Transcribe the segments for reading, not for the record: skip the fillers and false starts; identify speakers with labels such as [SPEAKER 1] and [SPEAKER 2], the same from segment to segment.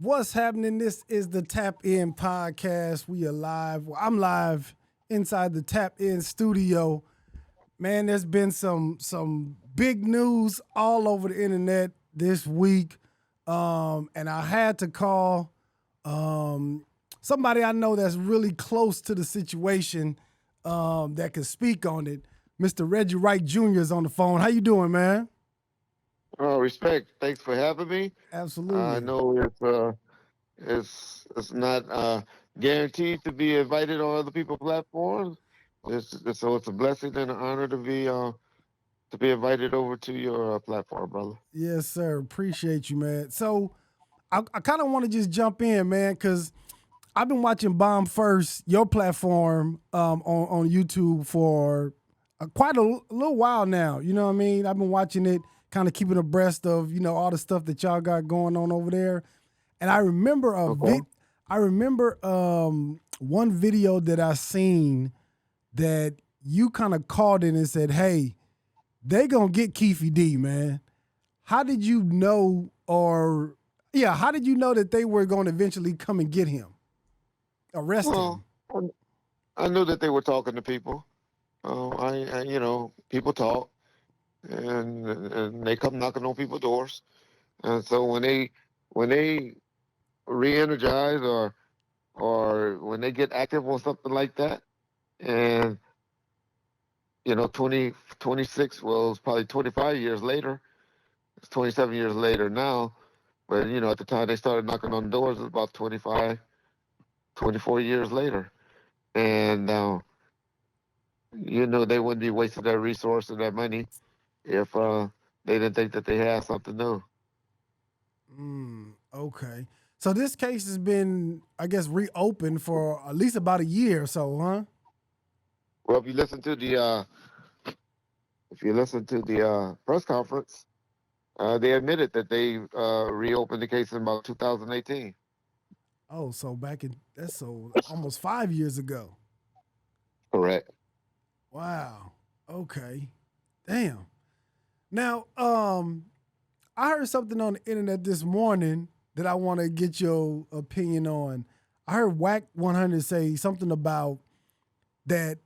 [SPEAKER 1] What's happening? This is the Tap In podcast. We are live. Well, I'm live inside the Tap In studio. Man, there's been some big news all over the internet this week, and I had to call somebody I know that's really close to the situation that can speak on it. Mr. Reggie Wright Jr. is on the phone. How you doing, man?
[SPEAKER 2] Oh, respect. Thanks for having me. I
[SPEAKER 1] Absolutely.
[SPEAKER 2] know it's not guaranteed to be invited on other people's platforms. So it's a blessing and an honor to be invited over to your platform, brother.
[SPEAKER 1] Yes, sir. Appreciate you, man. So I kind of want to just jump in, man, because I've been watching Bomb First, your platform, on YouTube for quite a little while now. You know what I mean? I've been watching it, kind of keeping abreast of all the stuff that y'all got going on over there. And I remember
[SPEAKER 2] Okay.
[SPEAKER 1] one video that I seen that you kind of called in and said, "Hey, they gonna get Keefe D, man." How did you know, or yeah, how did you know that they were going to eventually come and get him, arrest
[SPEAKER 2] Well,
[SPEAKER 1] him?
[SPEAKER 2] I knew that they were talking to people. People talk, and they come knocking on people's doors. And so when they re-energize or when they get active on something like that, and 26, well, it's probably 25 years later. It's 27 years later now. But, at the time they started knocking on doors, it was about 25, 24 years later. And, they wouldn't be wasting their resource and their money if they didn't think that they had something new.
[SPEAKER 1] Okay. So this case has been, I guess, reopened for at least about a year or so, huh?
[SPEAKER 2] Well, if you listen to the press conference, they admitted that they reopened the case in about 2018.
[SPEAKER 1] Oh, so that's so almost 5 years ago.
[SPEAKER 2] Correct.
[SPEAKER 1] Wow. Okay. Damn. Now, I heard something on the internet this morning that I want to get your opinion on. I heard Wack 100 say something about that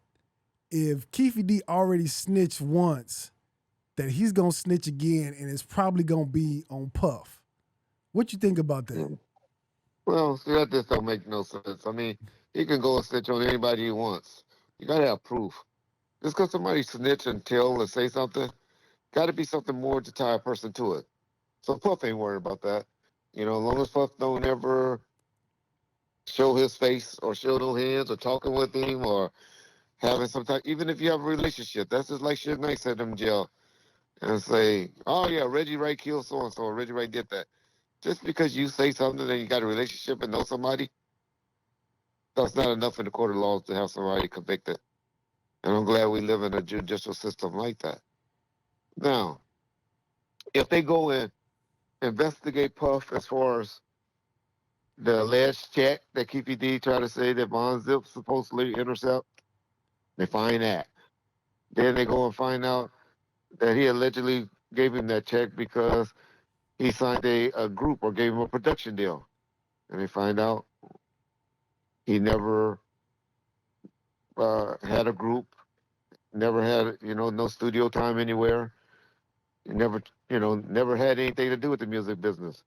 [SPEAKER 1] if Keefe D already snitched once, that he's gonna snitch again, and it's probably gonna be on Puff. What you think about that?
[SPEAKER 2] Mm. Well, see, that just don't make no sense. I mean, he can go and snitch on anybody he wants. You gotta have proof. Just because somebody snitch and tell or say something, gotta be something more to tie a person to it. So Puff ain't worried about that. As long as Puff don't ever show his face or show no hands or talking with him or having some type, even if you have a relationship, that's just like Suge Knight said in jail and say, oh yeah, Reggie Wright killed so and so, or Reggie Wright did that. Just because you say something and you got a relationship and know somebody, that's not enough in the court of law to have somebody convicted. And I'm glad we live in a judicial system like that. Now, if they go and investigate Puff as far as the alleged check that KPD tried to say that Von Zip supposedly intercept, they find that. Then they go and find out that he allegedly gave him that check because he signed a group or gave him a production deal. And they find out he never had a group, never had, no studio time anywhere. He never had anything to do with the music business.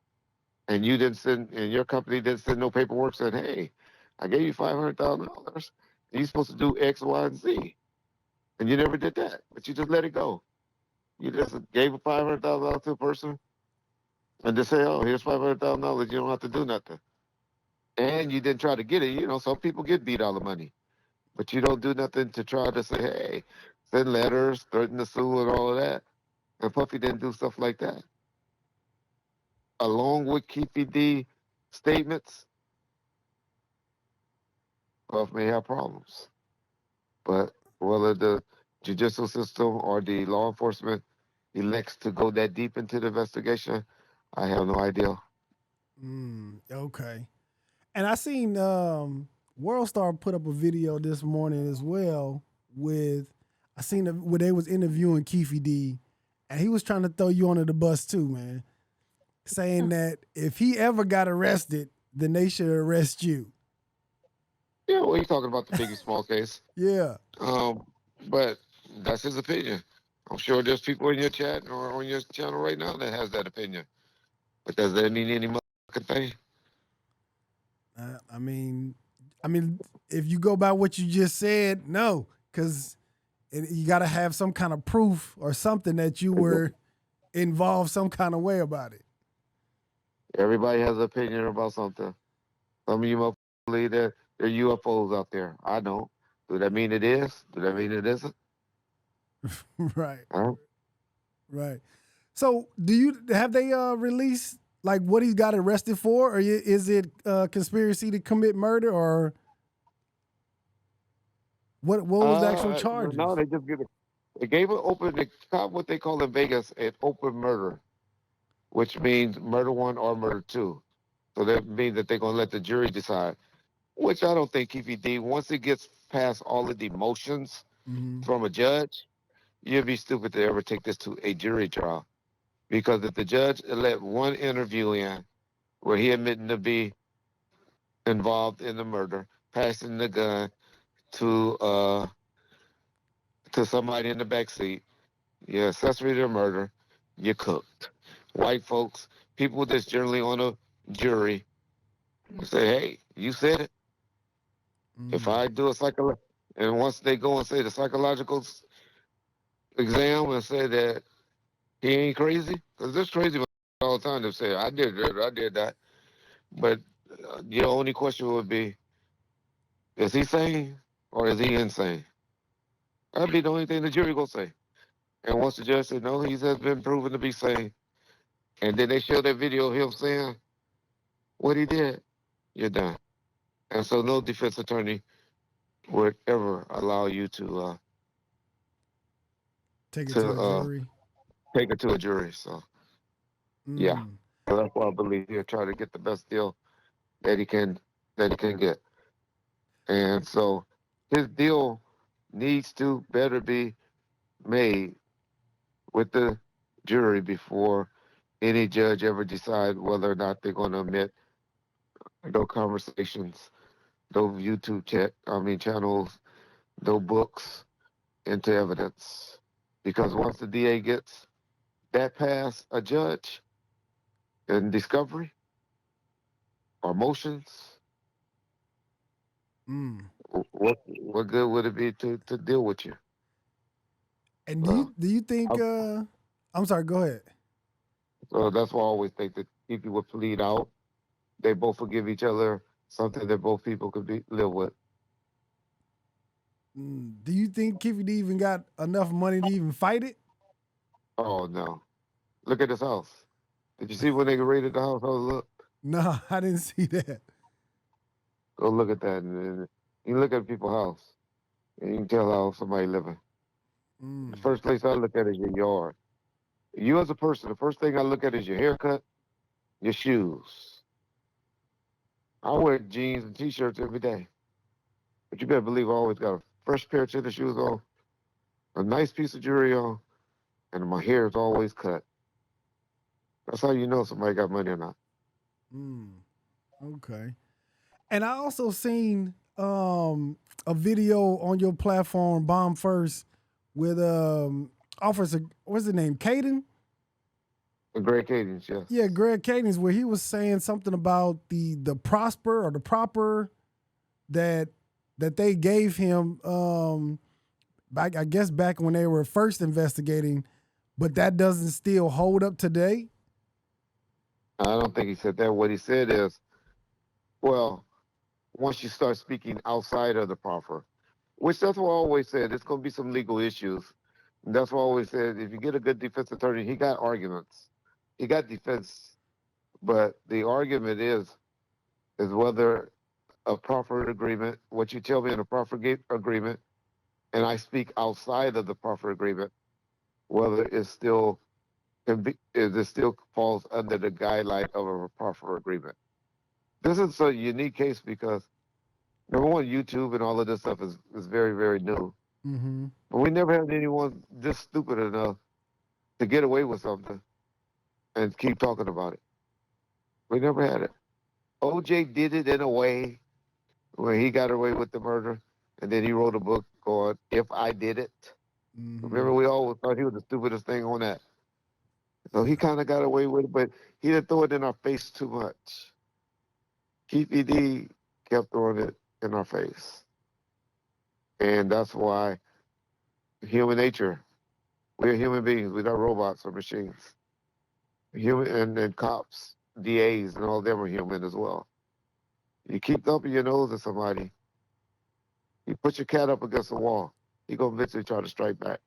[SPEAKER 2] And you didn't send, and your company didn't send no paperwork saying, hey, I gave you $500,000. You're supposed to do X, Y, and Z. And you never did that, but you just let it go. You just gave a $500,000 to a person and just say, oh, here's $500,000. You don't have to do nothing. And you didn't try to get it. Some people get beat out of money, but you don't do nothing to try to say, hey, send letters, threaten to sue, and all of that. And Puffy didn't do stuff like that. Along with Keefe D statements, Puff may have problems. But whether the judicial system or the law enforcement elects to go that deep into the investigation, I have no idea.
[SPEAKER 1] Okay. And I seen Worldstar put up a video this morning as well with I seen where they was interviewing Keefe D, and he was trying to throw you under the bus too, man. saying that if he ever got arrested, then they should arrest you.
[SPEAKER 2] Yeah, well, he's talking about the Biggie Small case.
[SPEAKER 1] Yeah.
[SPEAKER 2] But that's his opinion. I'm sure there's people in your chat or on your channel right now that has that opinion. But does that mean any motherfucking thing?
[SPEAKER 1] I mean, if you go by what you just said, no, because you got to have some kind of proof or something that you were involved some kind of way about it.
[SPEAKER 2] Everybody has an opinion about something. Some of you motherfuckers believe that there are UFOs out there. I don't. Do that mean it is? Do that mean it isn't?
[SPEAKER 1] Right.
[SPEAKER 2] Huh?
[SPEAKER 1] Right. So, have they released like what he got arrested for, or is it conspiracy to commit murder, or what was the actual charges?
[SPEAKER 2] No, they just give it. They gave it open. They caught what they call in Vegas an open murder, which means murder one or murder two. So that means that they're gonna let the jury decide. Which I don't think Keefe D. Once it gets past all of the emotions
[SPEAKER 1] Mm-hmm.
[SPEAKER 2] from a judge, you'd be stupid to ever take this to a jury trial. Because if the judge let one interview in where he admitted to be involved in the murder, passing the gun to somebody in the back seat, you're accessory to murder, you're cooked. White folks, people that's generally on a jury, say, hey, you said it. If I do a psychological, and once they go and say the psychological exam and say that he ain't crazy, because there's crazy all the time that say, I did that, I did that. But your only question would be, is he sane or is he insane? That'd be the only thing the jury gonna say. And once the judge said no, he has been proven to be sane, and then they show that video of him saying what he did, you're done. And so no defense attorney would ever allow you to
[SPEAKER 1] Take it
[SPEAKER 2] to
[SPEAKER 1] to a jury.
[SPEAKER 2] take it to a jury. So yeah,
[SPEAKER 1] Mm.
[SPEAKER 2] so that's why I believe he'll try to get the best deal that he can get. And so his deal needs to better be made with the jury before any judge ever decide whether or not they're going to admit no conversations, no YouTube channels, no books into evidence. Because once the DA gets that past a judge in discovery or motions, what good would it be to deal with you?
[SPEAKER 1] And
[SPEAKER 2] Uh,
[SPEAKER 1] do you think?
[SPEAKER 2] I-
[SPEAKER 1] I'm sorry. Go ahead.
[SPEAKER 2] so that's why I always think that people would plead out. They both forgive each other, something that both people could live with.
[SPEAKER 1] Do you think Keefe D even got enough money to even fight it?
[SPEAKER 2] Oh no! Look at this house. Did you see when they raided the house? Oh look,
[SPEAKER 1] No, I didn't see that.
[SPEAKER 2] go look at that. And you look at people's house, and you can tell how somebody living. The
[SPEAKER 1] Mm.
[SPEAKER 2] first place I look at is your yard. You as a person, the first thing I look at is your haircut, your shoes. I wear jeans and t-shirts every day, but you better believe I always got a fresh pair of tennis shoes on, a nice piece of jewelry on, and my hair is always cut. That's how you know somebody got money or not.
[SPEAKER 1] Mm. Okay. And I also seen a video on your platform, Bomb First, with Officer, what's his name, Caden?
[SPEAKER 2] A great cadence, yes.
[SPEAKER 1] Yeah, Greg Cadence, where he was saying something about the prosper or the proper that they gave him back, I guess back when they were first investigating, but that doesn't still hold up today.
[SPEAKER 2] I don't think he said that. What he said is, well, once you start speaking outside of the proffer, which that's what I always said, it's going to be some legal issues. And that's what I always said. If you get a good defense attorney, he got arguments, he got defense, but the argument is whether a proffer agreement, what you tell me in a proffer agreement, and I speak outside of the proffer agreement, whether it's still is it still falls under the guideline of a proffer agreement. This is a unique case because number one, YouTube and all of this stuff is very, very new.
[SPEAKER 1] Mm-hmm.
[SPEAKER 2] But we never had anyone this stupid enough to get away with something and keep talking about it. We never had it. OJ did it in a way where he got away with the murder, and then he wrote a book called "If I Did It."
[SPEAKER 1] Hmm.
[SPEAKER 2] Remember, we always thought he was the stupidest thing on that. So he
[SPEAKER 1] Yeah.
[SPEAKER 2] kind of got away with it, but he didn't throw it in our face too much. Keefe D kept throwing it in our face, and that's why human nature. We're human beings. We're not robots or machines. Human and cops, DAs, and all them are human as well. You keep thumping your nose at somebody, you put your cat up against the wall, he gonna eventually try to strike back.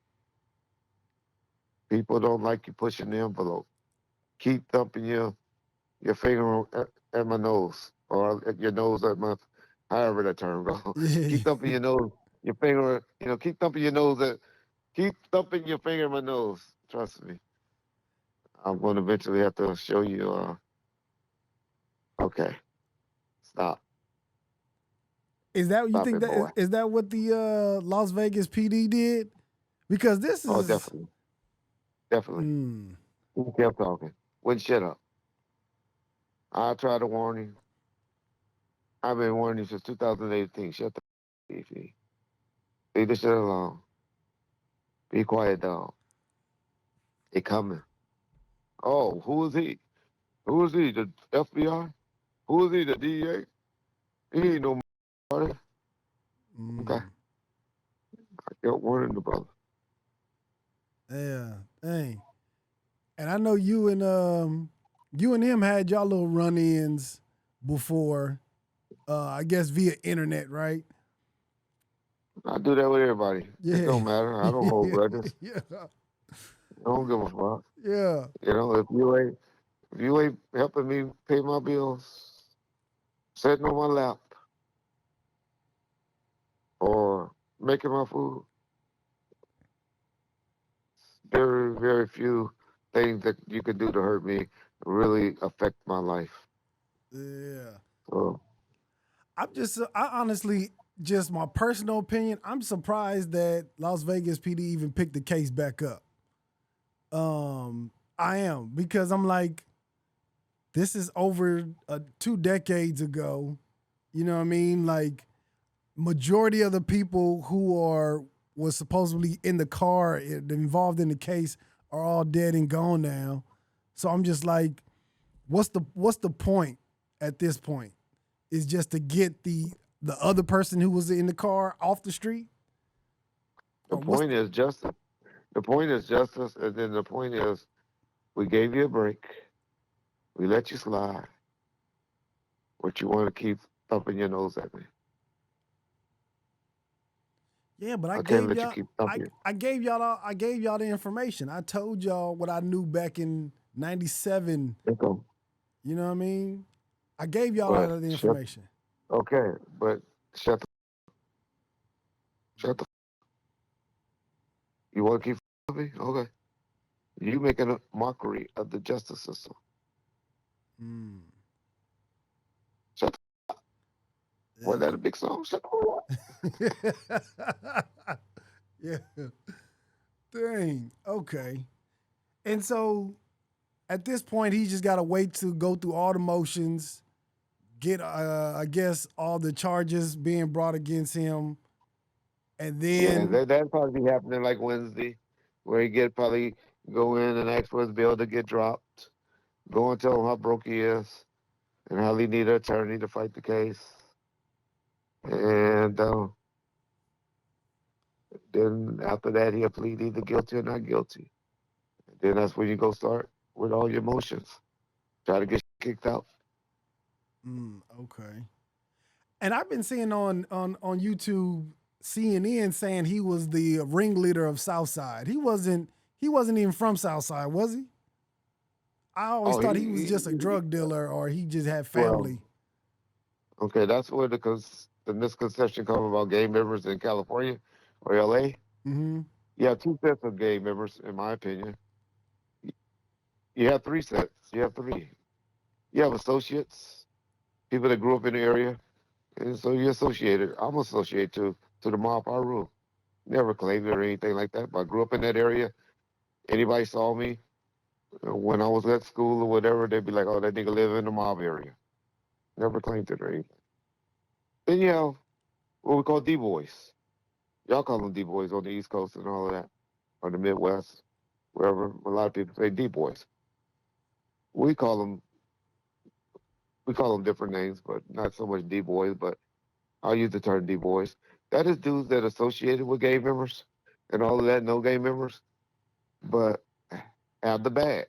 [SPEAKER 2] People don't like you pushing the envelope. Keep thumping your finger at my nose or at your nose at my, however that term goes.
[SPEAKER 1] Yeah.
[SPEAKER 2] Keep thumping your nose, your finger, keep thumping your nose keep thumping your finger at my nose. Trust me. I'm going to eventually have to show you, okay, stop.
[SPEAKER 1] Is that you
[SPEAKER 2] Stop
[SPEAKER 1] think
[SPEAKER 2] it,
[SPEAKER 1] that
[SPEAKER 2] boy.
[SPEAKER 1] is that what the Las Vegas PD did? Because this
[SPEAKER 2] Oh,
[SPEAKER 1] is
[SPEAKER 2] definitely. Definitely.
[SPEAKER 1] mm,
[SPEAKER 2] He kept talking. Wouldn't shut up. I tried to warn him. I've been warning you since 2018. Shut the f***, Keefe. Leave this shit alone. Be quiet, dog. They coming. Oh, who is he? Who is he? The FBI? Who is he? The DEA? He ain't no party. Okay.
[SPEAKER 1] mm,
[SPEAKER 2] I kept warning the brother.
[SPEAKER 1] yeah, dang. And I know you and him had y'all little run-ins before, I guess via internet, right?
[SPEAKER 2] I do that with everybody. It
[SPEAKER 1] Yeah.
[SPEAKER 2] don't matter. I don't hold grudges.
[SPEAKER 1] Yeah.
[SPEAKER 2] I don't give a fuck.
[SPEAKER 1] Yeah.
[SPEAKER 2] If you ain't helping me pay my bills, sitting on my lap, or making my food, very, very few things that you can do to hurt me really affect my life.
[SPEAKER 1] Yeah.
[SPEAKER 2] So
[SPEAKER 1] I honestly, just my personal opinion, I'm surprised that Las Vegas PD even picked the case back up. I am because I'm like, this is over 2 decades ago. You know what I mean? Like, majority of the people who was supposedly in the car involved in the case are all dead and gone now. So I'm just like, what's the point at this point? Is just to get the other person who was in the car off the street?
[SPEAKER 2] the
[SPEAKER 1] Or what's
[SPEAKER 2] point is justice. The point is justice, and then the point is we gave you a break. We let you slide. What you want to keep thumping your nose at me?
[SPEAKER 1] Yeah, but I
[SPEAKER 2] I can't
[SPEAKER 1] gave
[SPEAKER 2] let you
[SPEAKER 1] y'all
[SPEAKER 2] keep
[SPEAKER 1] I
[SPEAKER 2] thumping.
[SPEAKER 1] I gave y'all the information. I told y'all what I knew back in '97.
[SPEAKER 2] It go.
[SPEAKER 1] You know what I mean? I gave y'all all
[SPEAKER 2] But
[SPEAKER 1] of the
[SPEAKER 2] shut.
[SPEAKER 1] information.
[SPEAKER 2] Okay, but shut the. You want to keep thumping? Okay. You making a mockery of the justice system.
[SPEAKER 1] Mm.
[SPEAKER 2] Shut. Was that a
[SPEAKER 1] Dang.
[SPEAKER 2] big song? Shut the.
[SPEAKER 1] Yeah. Dang. Okay. And so at this point, he just got to wait to go through all the motions, get, I guess, all the charges being brought against him. And
[SPEAKER 2] Yeah,
[SPEAKER 1] then,
[SPEAKER 2] that probably be happening like Wednesday, where he get probably go in and ask for his bill to get dropped. Go and tell him how broke he is and how he need an attorney to fight the case. And then after that, he'll plead either guilty or not guilty. And then that's when you go start with all your motions. Try to get kicked out.
[SPEAKER 1] okay. And I've been seeing on YouTube CNN saying he was the ringleader of Southside. He wasn't even from Southside, was he? I always
[SPEAKER 2] Oh,
[SPEAKER 1] thought he was just a drug dealer or he just had
[SPEAKER 2] well,
[SPEAKER 1] family.
[SPEAKER 2] okay, that's where the misconception comes about gang members in California or LA.
[SPEAKER 1] Mm-hmm.
[SPEAKER 2] You have two sets of gang members, in my opinion. You have three sets. You have three. You have associates, people that grew up in the area, and so you're associated. I'm associated to the mob I rule. Never claimed it or anything like that, but I grew up in that area. Anybody saw me, When I was at school or whatever, they'd be like, "Oh, that nigga live in the mob area." Never claimed it or anything. Then you have what we call D boys. Y'all call them D boys on the East Coast and all of that, or the Midwest, wherever. A lot of people say D boys. We call them different names, but not so much D boys. But I'll use the term D boys. That is dudes that associated with gang members and all of that, no gang members, but have the bag,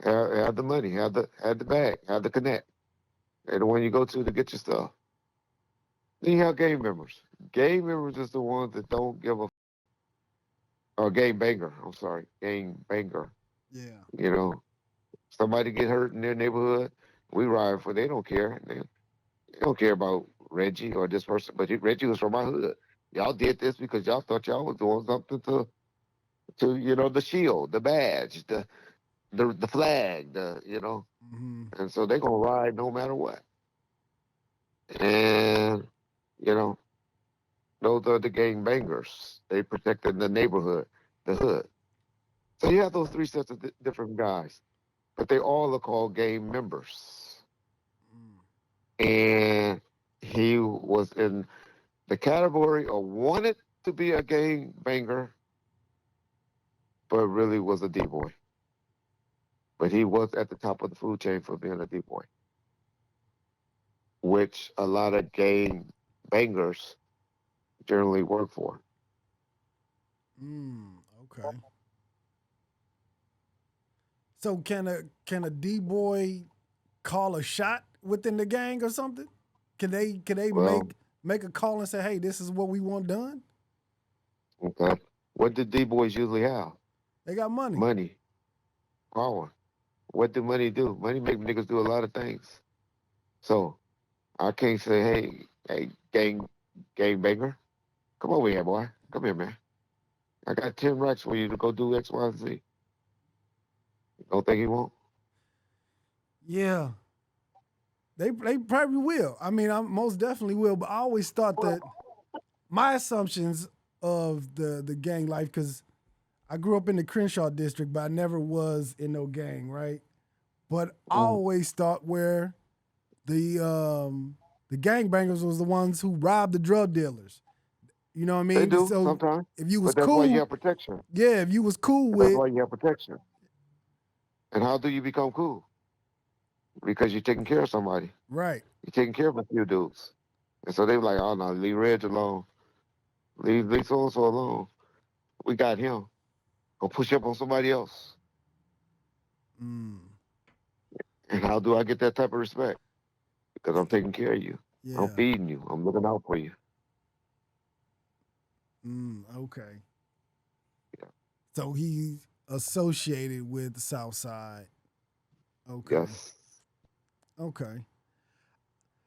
[SPEAKER 2] have the money, have the bag, have the connect. And the one you go to get your stuff. Then you have gang members. Gang members is the ones that don't give a or gang banger. I'm sorry, gang banger.
[SPEAKER 1] Yeah.
[SPEAKER 2] You know, somebody get hurt in their neighborhood, we ride for. They don't care. They don't care about Reggie or this person. But Reggie was from my hood. Y'all did this because y'all thought y'all was doing something to the shield, the badge, the flag,
[SPEAKER 1] Mm-hmm.
[SPEAKER 2] and so they gonna ride no matter what. And you know, those are the gang bangers. They protected the neighborhood, the hood. So you have those three sets of different guys, but they all are called gang members.
[SPEAKER 1] Mm.
[SPEAKER 2] And he was in the category of wanted to be a gang banger, but really was a D boy. But he was at the top of the food chain for being a D boy, which a lot of gang bangers generally work for.
[SPEAKER 1] Mm. Okay. So can a D boy call a shot within the gang or something? Can they
[SPEAKER 2] Well,
[SPEAKER 1] make a call and say, hey, this is what we want done?
[SPEAKER 2] okay. What do D boys usually have?
[SPEAKER 1] They got money.
[SPEAKER 2] Money, power. What do money do? Money make niggas do a lot of things. So I can't say, hey, gang banger, come over here, boy. Come here, man. I got 10 racks for you to go do X, Y, and Z. Don't think he won't?
[SPEAKER 1] Yeah. They probably will. I mean, I most definitely will. But I always thought that my assumptions of the gang life, because I grew up in the Crenshaw district, but I never was in no gang, right? But I
[SPEAKER 2] Mm.
[SPEAKER 1] always thought where the gangbangers was the ones who robbed the drug dealers. You know what I
[SPEAKER 2] They
[SPEAKER 1] mean?
[SPEAKER 2] do
[SPEAKER 1] So
[SPEAKER 2] sometimes,
[SPEAKER 1] if you was
[SPEAKER 2] but that's why you
[SPEAKER 1] cool,
[SPEAKER 2] have protection.
[SPEAKER 1] yeah, if you was cool
[SPEAKER 2] That's
[SPEAKER 1] with
[SPEAKER 2] why you have protection. And how do you become cool? Because you're taking care of somebody.
[SPEAKER 1] right,
[SPEAKER 2] You're taking care of a few dudes. And so they were like, oh no, leave Reg alone. Leave so and so alone. We got him. Go push up on somebody else.
[SPEAKER 1] mm,
[SPEAKER 2] And how do I get that type of respect? Because I'm taking care of you. I'm
[SPEAKER 1] yeah,
[SPEAKER 2] feeding you. I'm looking out for you.
[SPEAKER 1] okay.
[SPEAKER 2] Yeah.
[SPEAKER 1] So he's associated with the South Side. Okay,
[SPEAKER 2] Yes.
[SPEAKER 1] okay.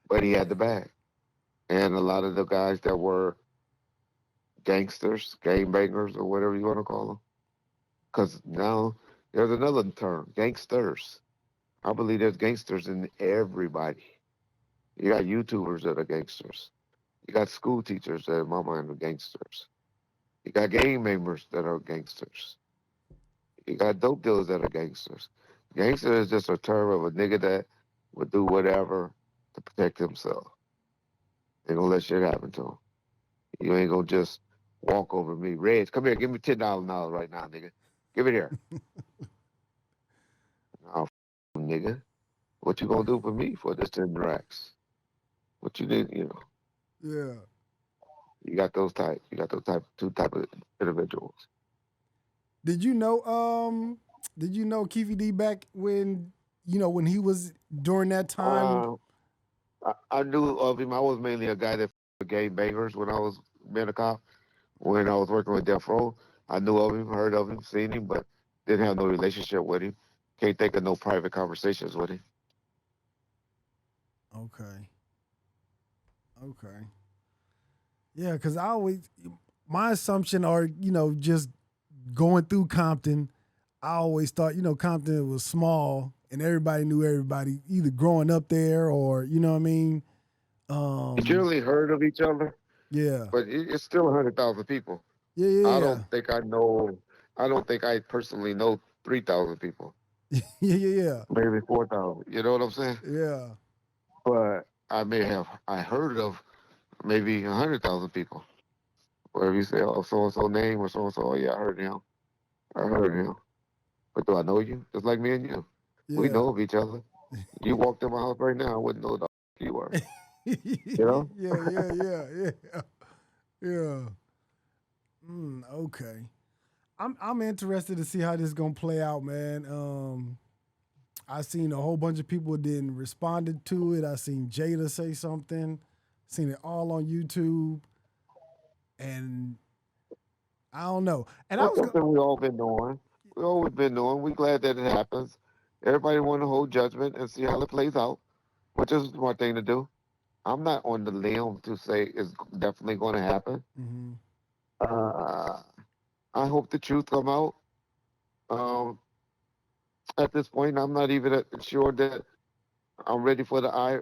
[SPEAKER 2] But he had the bag. And a lot of the guys that were gangsters, gang bangers, or whatever you want to call them. Because now there's another term, gangsters. I believe there's gangsters in everybody. You got YouTubers that are gangsters. You got school teachers that, in my mind, are gangsters. You got gang members that are gangsters. You got dope dealers that are gangsters. Gangster is just a term of a nigga that would do whatever to protect himself. Ain't gonna let shit happen to him. You ain't gonna just walk over me. Reg, come here, give me $10 right now, nigga. Give it here. Nah, nigga. What you gonna do for me for this 10 racks? What you need,
[SPEAKER 1] Yeah.
[SPEAKER 2] you got those two type of individuals.
[SPEAKER 1] Did you know Keefe D back when when he was during that time?
[SPEAKER 2] Uh, I knew of him. I was mainly a guy that gave bangers when I was being a cop. When I was working with Death Row, I knew of him, heard of him, seen him, but didn't have no relationship with him. Can't think of no private conversations with him.
[SPEAKER 1] Okay. Okay. Yeah, because I always my assumption or just going through Compton, I always thought Compton was small and everybody knew everybody either growing up there or what I mean.
[SPEAKER 2] We
[SPEAKER 1] Um,
[SPEAKER 2] generally heard of each other,
[SPEAKER 1] yeah,
[SPEAKER 2] but it's still 100,000 people.
[SPEAKER 1] yeah, yeah,
[SPEAKER 2] I
[SPEAKER 1] yeah.
[SPEAKER 2] don't think I know. I don't think I personally know. 3,000 people,
[SPEAKER 1] Yeah, yeah, yeah,
[SPEAKER 2] maybe 4,000. You know what I'm saying?
[SPEAKER 1] yeah,
[SPEAKER 2] But I heard of maybe 100,000 people. Wherever you say, oh, so and so name or so and so, oh yeah, I heard him. I heard him. But do I know you? Just like me and you. We
[SPEAKER 1] yeah.
[SPEAKER 2] know of each other. You walked in my house right now, I wouldn't know the you were. You
[SPEAKER 1] Yeah,
[SPEAKER 2] know?
[SPEAKER 1] yeah, yeah, yeah, yeah. Okay. I'm interested to see how this gonna play out, man. I seen a whole bunch of people didn't responded to it. I seen Jada say something. Seen it all on YouTube, and I don't know. And I
[SPEAKER 2] That's
[SPEAKER 1] was going.
[SPEAKER 2] something we all been doing. We always been doing. We glad that it happens. Everybody want to hold judgment and see how it plays out, which is a smart thing to do. I'm not on the limb to say it's definitely going to happen.
[SPEAKER 1] Hmm.
[SPEAKER 2] Uh, I hope the truth come out. Um, at this point, I'm not even sure that I'm ready for the eye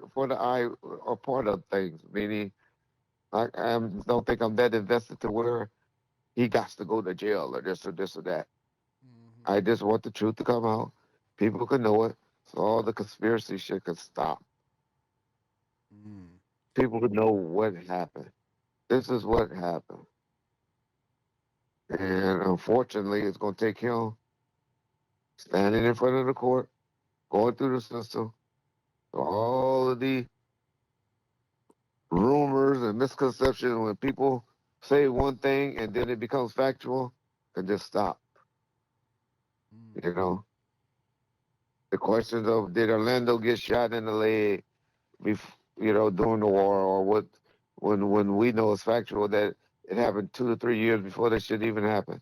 [SPEAKER 2] or part of things. Meaning, don't think I'm that invested to where he got to go to jail or this or that.
[SPEAKER 1] Hmm.
[SPEAKER 2] I just want the truth to come out. People can know it, so all the conspiracy shit can stop.
[SPEAKER 1] Mm.
[SPEAKER 2] People can know what happened. This is what happened, and unfortunately, it's going to take him standing in front of the court, going through the system, so all of the rumors and misconceptions when people say one thing and then it becomes factual can just stop.
[SPEAKER 1] Mm.
[SPEAKER 2] You know, the questions of did Orlando get shot in the leg, during the war, or what? When we know it's factual that it happened 2 to 3 years before that shit even happened.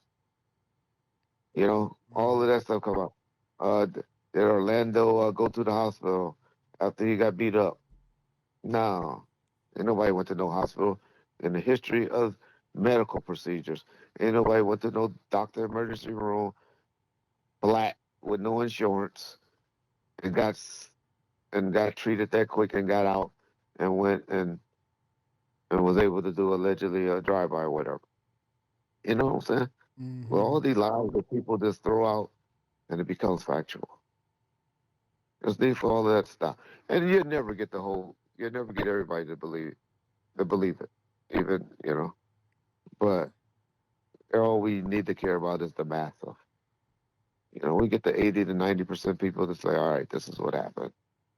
[SPEAKER 2] All of
[SPEAKER 1] Mm.
[SPEAKER 2] that stuff come up. Did Orlando go to the hospital after he got beat up? No, ain't nobody went to no hospital in the history of medical procedures. Ain't nobody went to no doctor emergency room, black with no insurance, and got treated that quick and got out and went and was able to do allegedly a drive-by or whatever. You know what I'm saying? Well,
[SPEAKER 1] Hmm.
[SPEAKER 2] all these lies that people just throw out and it becomes factual. There's need for all of that stuff, and you'll never get everybody to believe it, even. But all we need to care about is the math of. We get the 80 to 90% people to say, all right, this is what happened.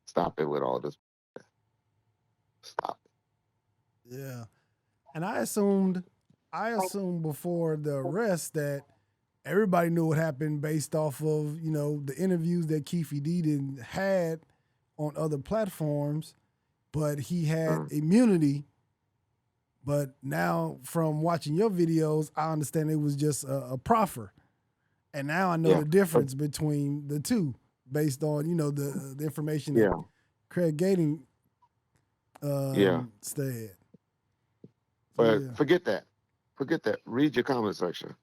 [SPEAKER 2] Stop it with all this. Stop
[SPEAKER 1] Yeah. And I assumed before the arrest that everybody knew what happened based off of the interviews that Keefe D did had on other platforms, but he
[SPEAKER 2] it.
[SPEAKER 1] had immunity. But now, from watching your videos, I understand it was just a proffer, and now I know
[SPEAKER 2] Yeah.
[SPEAKER 1] the
[SPEAKER 2] But
[SPEAKER 1] difference between the two based on the information that
[SPEAKER 2] yeah.
[SPEAKER 1] Craig Gating
[SPEAKER 2] Yeah.
[SPEAKER 1] said. So
[SPEAKER 2] But
[SPEAKER 1] yeah.
[SPEAKER 2] forget that. Forget that. Read your comment section.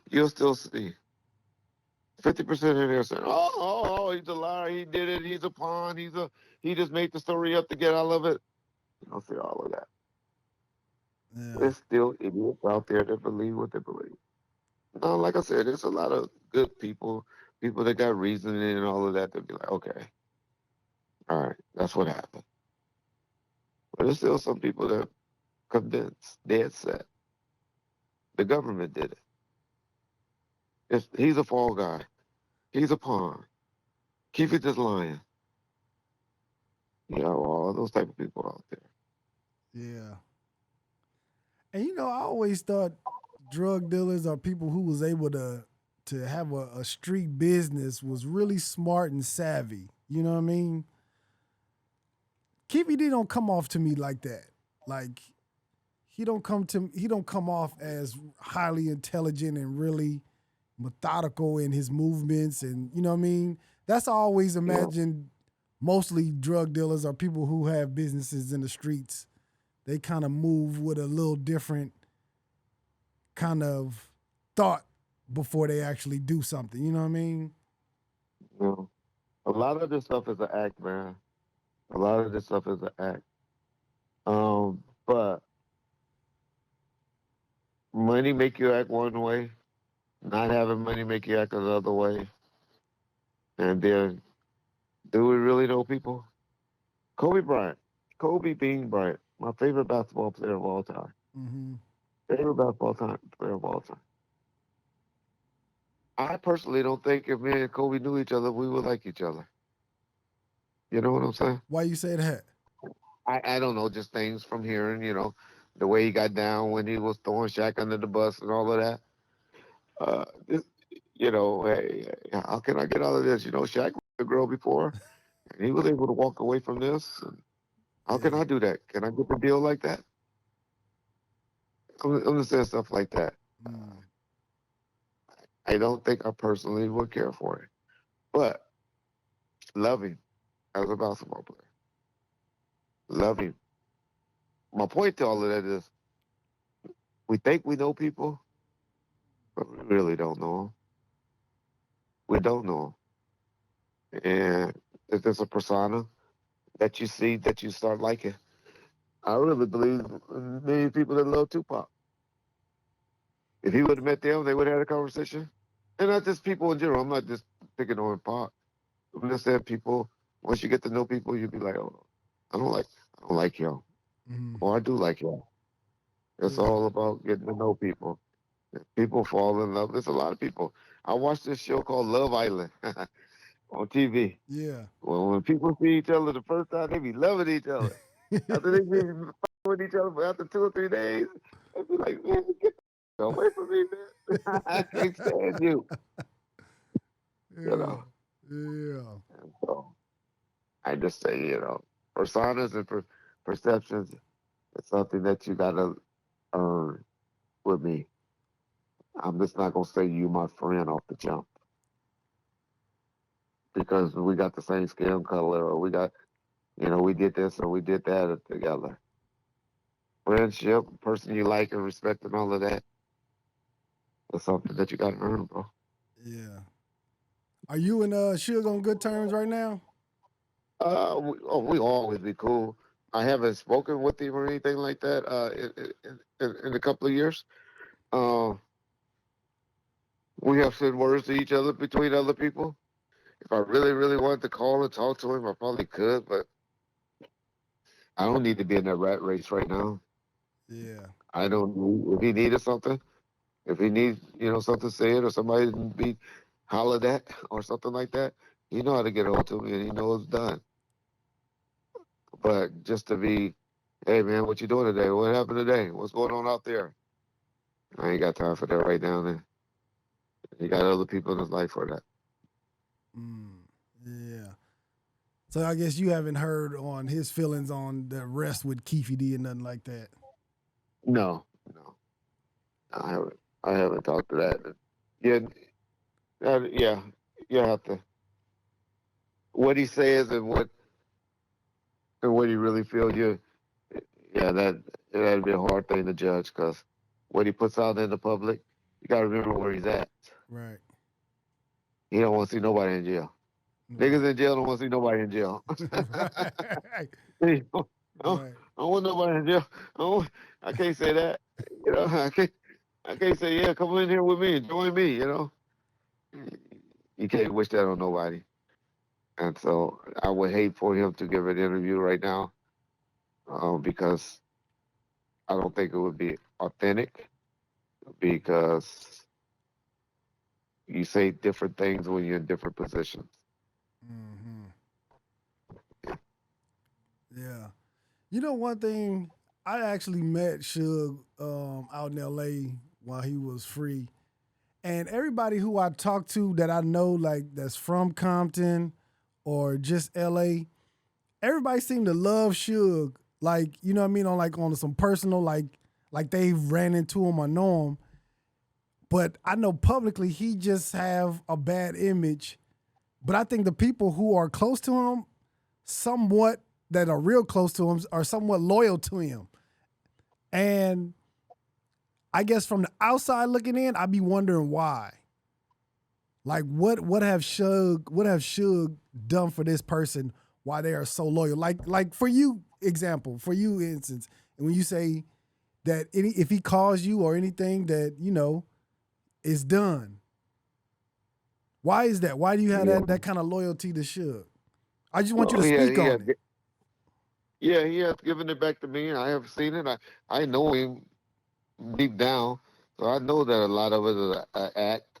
[SPEAKER 2] You'll still see 50% in there saying, he's a liar. He did it. He's a pawn. He just made the story up to get out of it. You don't see all of that.
[SPEAKER 1] Yeah.
[SPEAKER 2] There's still idiots out there that believe what they believe. No, like I said, there's a lot of good people that got reasoning and all of that to be like, okay, all right, that's what happened. But there's still some people that convinced, dead set. The government did it. He's a fall guy. He's a pawn. Keep it just lying. All those type of people out there.
[SPEAKER 1] Yeah. And I always thought drug dealers or people who was able to have a street business was really smart and savvy. You know what I mean? KVD don't come off to me like that. Like he don't come off as highly intelligent and really methodical in his movements, and you know what I mean? That's I always
[SPEAKER 2] Yeah,
[SPEAKER 1] imagined mostly drug dealers or people who have businesses in the streets. They kind of move with a little different kind of thought before they actually do something. You know what I mean?
[SPEAKER 2] you know. A lot of this stuff is an act, man. A lot of this stuff is an act. But money make you act one way. Not having money make you act another way. And then, do we really know people? Kobe Bryant, Kobe Bean Bryant, my favorite basketball player of all time.
[SPEAKER 1] Mm-hmm.
[SPEAKER 2] Favorite player of all time. I personally don't think if me and Kobe knew each other, we would like each other. You know what I'm saying?
[SPEAKER 1] Why you say that?
[SPEAKER 2] I don't know, just things from hearing, the way he got down when he was throwing Shaq under the bus and all of that. This, hey, how can I get out of this? Shaq was a girl before, and he was able to walk away from this. And how can
[SPEAKER 1] Yeah.
[SPEAKER 2] I do that? Can I get the deal like that? I'm just saying stuff like that.
[SPEAKER 1] Mm.
[SPEAKER 2] I don't think I personally would care for it, but love him as a basketball player. Love him. My point to all of that is we think we know people, but we really don't know them. We don't know them. And if there's a persona that you see that you start liking, I really believe many people that love Tupac. If he would have met them, they would have had a conversation. And not just people in general. I'm not just picking on Pac. I'm just saying people. Once you get to know people, you'll be like, oh, I don't like, I don't like him,
[SPEAKER 1] Mm.
[SPEAKER 2] or I do like him. It's
[SPEAKER 1] Yeah.
[SPEAKER 2] all about getting to know people. People fall in love. There's a lot of people. I watched this show called Love Island on TV.
[SPEAKER 1] Yeah.
[SPEAKER 2] Well, when people see each other the first time, they be loving each other. After they be fighting with each other for after 2 or 3 days, they be like, man, get the away from me, man. I can't stand you. You
[SPEAKER 1] Yeah.
[SPEAKER 2] know.
[SPEAKER 1] Yeah.
[SPEAKER 2] And so I just say, personas and perceptions is something that you gotta earn with me. I'm just not gonna say you my friend off the jump because we got the same skin color or we got, we did this or we did that together. Friendship, person you like and respect and all of that is something that you gotta earn, bro.
[SPEAKER 1] Yeah. Are you and Suge on good terms right now?
[SPEAKER 2] We always be cool. I haven't spoken with him or anything like that in a couple of years. Uh, we have said words to each other between other people. If I really, really wanted to call and talk to him, I probably could, but I don't need to be in that rat race right now.
[SPEAKER 1] Yeah.
[SPEAKER 2] I don't need, if he needed something, if he needs, something said or somebody to be hollered at or something like that, he know how to get hold to me and he knows it's done. But just to be, hey man, what you doing today? What happened today? What's going on out there? I ain't got time for that right now. And he got other people in his life for that.
[SPEAKER 1] Mm. Yeah. So I guess you haven't heard on his feelings on the rest with Keefe D and nothing like that.
[SPEAKER 2] No, no, I haven't. I haven't talked to that. Yeah, yeah, you have to. What he says and what he really feels, yeah, that'd be a hard thing to judge because what he puts out in the public, you got to remember where he's at.
[SPEAKER 1] Right.
[SPEAKER 2] He don't want to see nobody in jail.
[SPEAKER 1] Right.
[SPEAKER 2] Niggas in jail don't want to see nobody in jail.
[SPEAKER 1] Right.
[SPEAKER 2] I don't,
[SPEAKER 1] Right.
[SPEAKER 2] I don't want nobody in jail. I can't say that. I can't say, yeah, come in here with me and join me. You can't wish that on nobody. And so I would hate for him to give an interview right now because I don't think it would be authentic because you say different things when you're in different positions.
[SPEAKER 1] Mm-hmm. Yeah. You know, one thing, I actually met Suge out in LA while he was free. And everybody who I talk to that I know, like that's from Compton or just LA, everybody seemed to love Suge. Like, you know what I mean? On some personal, like they ran into him or know him. But I know publicly he just have a bad image. But I think the people who are close to him, somewhat that are real close to him, are somewhat loyal to him. And I guess from the outside looking in, I'd be wondering why. Like what have Suge done for this person why they are so loyal? Like for you, for you instance, and when you say that if he calls you or anything that, is done. Why is that? Why do you have
[SPEAKER 2] Yeah.
[SPEAKER 1] that kind of loyalty to Suge? I just want you
[SPEAKER 2] Well,
[SPEAKER 1] to speak
[SPEAKER 2] he
[SPEAKER 1] on
[SPEAKER 2] had,
[SPEAKER 1] it.
[SPEAKER 2] yeah, he has given it back to me. I have seen it. I know him deep down, so I know that a lot of it is an act.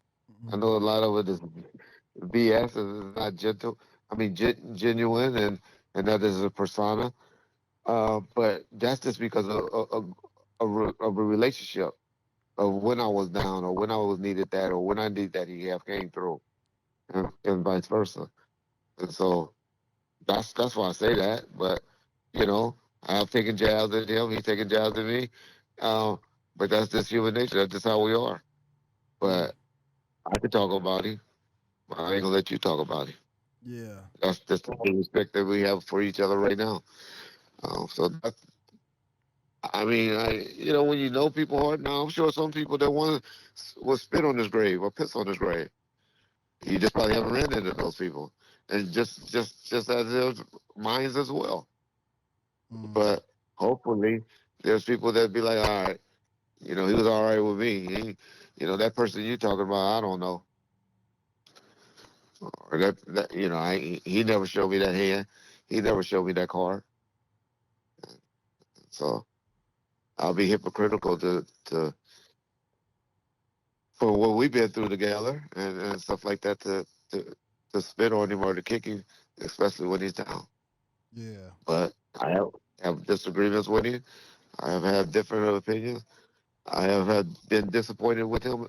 [SPEAKER 2] I
[SPEAKER 1] Mm,
[SPEAKER 2] know a lot of it is BS and it's not gentle. I mean, genuine, and that is a persona. But that's just because of a relationship of when I was down or when I was needed that or when I need that he have came through, and vice versa. And so that's why I say that. But you know, I've taken jabs at him. He's taken jabs at me. Um, but that's just human nature. That's just how we are.
[SPEAKER 1] mm,
[SPEAKER 2] But I could talk about him. But I ain't gonna let you talk about him.
[SPEAKER 1] yeah.
[SPEAKER 2] That's just the respect that we have for each other right now. So that's, I mean, when you know people hard now, I'm sure some people that want will spit on his grave or piss on his grave. You just probably haven't ran into those people, and just as there's minds as well.
[SPEAKER 1] Mm,
[SPEAKER 2] But hopefully, there's people that be like, all right, he was all right with me. That person you talking about, I don't know, or that he never showed me that hand. He never showed me that card. So I'll be hypocritical to for what we've been through together and stuff like that to spit on him or to kick him, especially when he's down.
[SPEAKER 1] yeah.
[SPEAKER 2] But I have disagreements with him. I have had different opinions. I have been disappointed with him,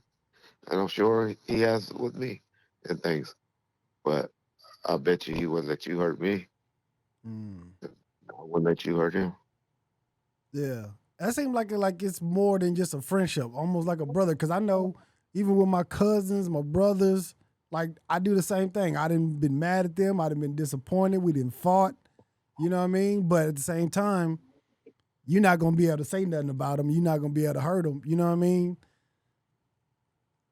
[SPEAKER 2] and I'm sure he has with me and things. But I bet you he wouldn't let you hurt me.
[SPEAKER 1] Mm,
[SPEAKER 2] I wouldn't let you hurt him.
[SPEAKER 1] yeah. That seems like it's more than just a friendship, almost like a brother. Because I know even with my cousins, my brothers, like I do the same thing. I didn't been mad at them. I didn't been disappointed. We didn't fought. You know what I mean? But at the same time, you're not gonna be able to say nothing about them. You're not gonna be able to hurt them. You know what I mean?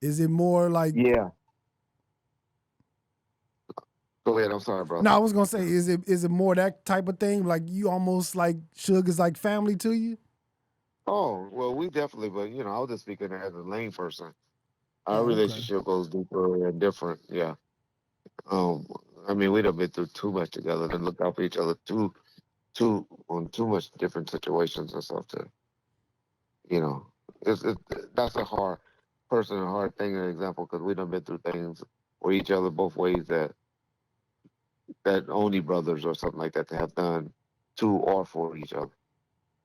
[SPEAKER 1] Is it more like?
[SPEAKER 2] Yeah. Go ahead. I'm sorry,
[SPEAKER 1] No,
[SPEAKER 2] brother.
[SPEAKER 1] I was gonna say, is it more that type of thing? Like you almost like Suge is like family to you?
[SPEAKER 2] Oh, well, we definitely, but I was just speaking as a lame person. Our
[SPEAKER 1] Oh, okay.
[SPEAKER 2] relationship goes deeper and different. Yeah. Um, I mean, we'd have been through too much together and looked out for each other too on too much different situations and stuff to, you know, it's that's a hard person, a hard thing, an example, because we done been through things for each other both ways that only brothers or something like that to have done to or for each other.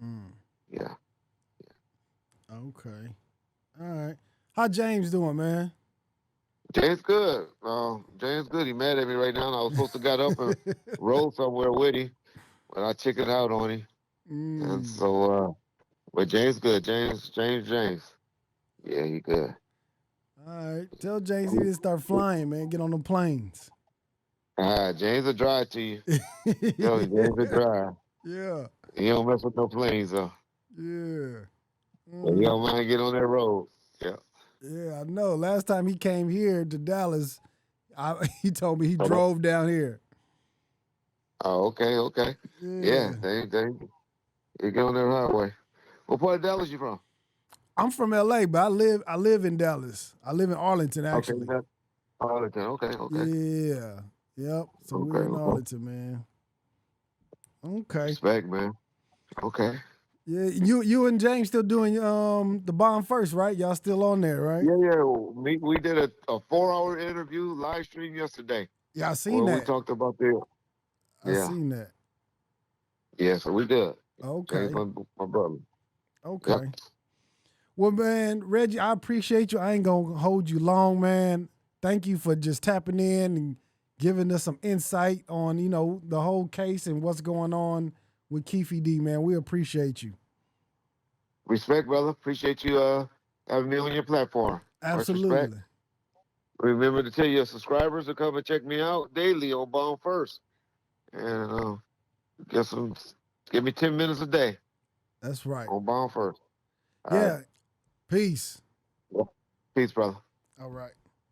[SPEAKER 1] Mm,
[SPEAKER 2] Yeah.
[SPEAKER 1] okay. All right. How James doing, man?
[SPEAKER 2] James good. James good. He mad at me right now. And I was supposed to got up and roll somewhere with him, but I chickened out on him. And
[SPEAKER 1] mm.
[SPEAKER 2] so, but James good. James. Yeah, he good.
[SPEAKER 1] All right. Tell James he didn't start flying, man. Get on the planes.
[SPEAKER 2] James will drive to you. Tell him James will drive.
[SPEAKER 1] Yeah.
[SPEAKER 2] He don't mess with no planes though.
[SPEAKER 1] Yeah.
[SPEAKER 2] But he
[SPEAKER 1] Mm.
[SPEAKER 2] don't mind get on that road. Yeah.
[SPEAKER 1] Yeah, I know. Last time he came here to Dallas, he told me he
[SPEAKER 2] Oh,
[SPEAKER 1] drove down here.
[SPEAKER 2] okay. Yeah,
[SPEAKER 1] Yeah.
[SPEAKER 2] they you get on that highway. What part of Dallas you from?
[SPEAKER 1] I'm from LA, but I live in Dallas. I live in Arlington
[SPEAKER 2] Okay,
[SPEAKER 1] actually.
[SPEAKER 2] that's Arlington. Okay.
[SPEAKER 1] Yeah. Yep. So
[SPEAKER 2] Okay,
[SPEAKER 1] we're in
[SPEAKER 2] okay.
[SPEAKER 1] Arlington, man. Okay.
[SPEAKER 2] Respect, man. Okay.
[SPEAKER 1] Yeah. You and James still doing the Bomb First, right? Y'all still on there, right?
[SPEAKER 2] Yeah. We did a 4 hour interview live stream yesterday
[SPEAKER 1] Yeah, I seen
[SPEAKER 2] where we
[SPEAKER 1] that.
[SPEAKER 2] talked about the
[SPEAKER 1] I
[SPEAKER 2] yeah.
[SPEAKER 1] seen that.
[SPEAKER 2] Yeah, so we good. James
[SPEAKER 1] Okay.
[SPEAKER 2] my brother. Yep.
[SPEAKER 1] Okay. Well, man, Reggie, I appreciate you. I ain't gonna hold you long, man. Thank you for just tapping in and giving us some insight on, the whole case and what's going on with Keefe D, man. We appreciate you.
[SPEAKER 2] Respect, brother. Appreciate you having me on your platform. Much respect.
[SPEAKER 1] Absolutely.
[SPEAKER 2] Remember to tell your subscribers to come and check me out daily on Bomb First. And get some give me 10 minutes a day
[SPEAKER 1] That's right.
[SPEAKER 2] on Bomb First. All right.
[SPEAKER 1] Yeah. Peace.
[SPEAKER 2] Peace, brother.
[SPEAKER 1] All right.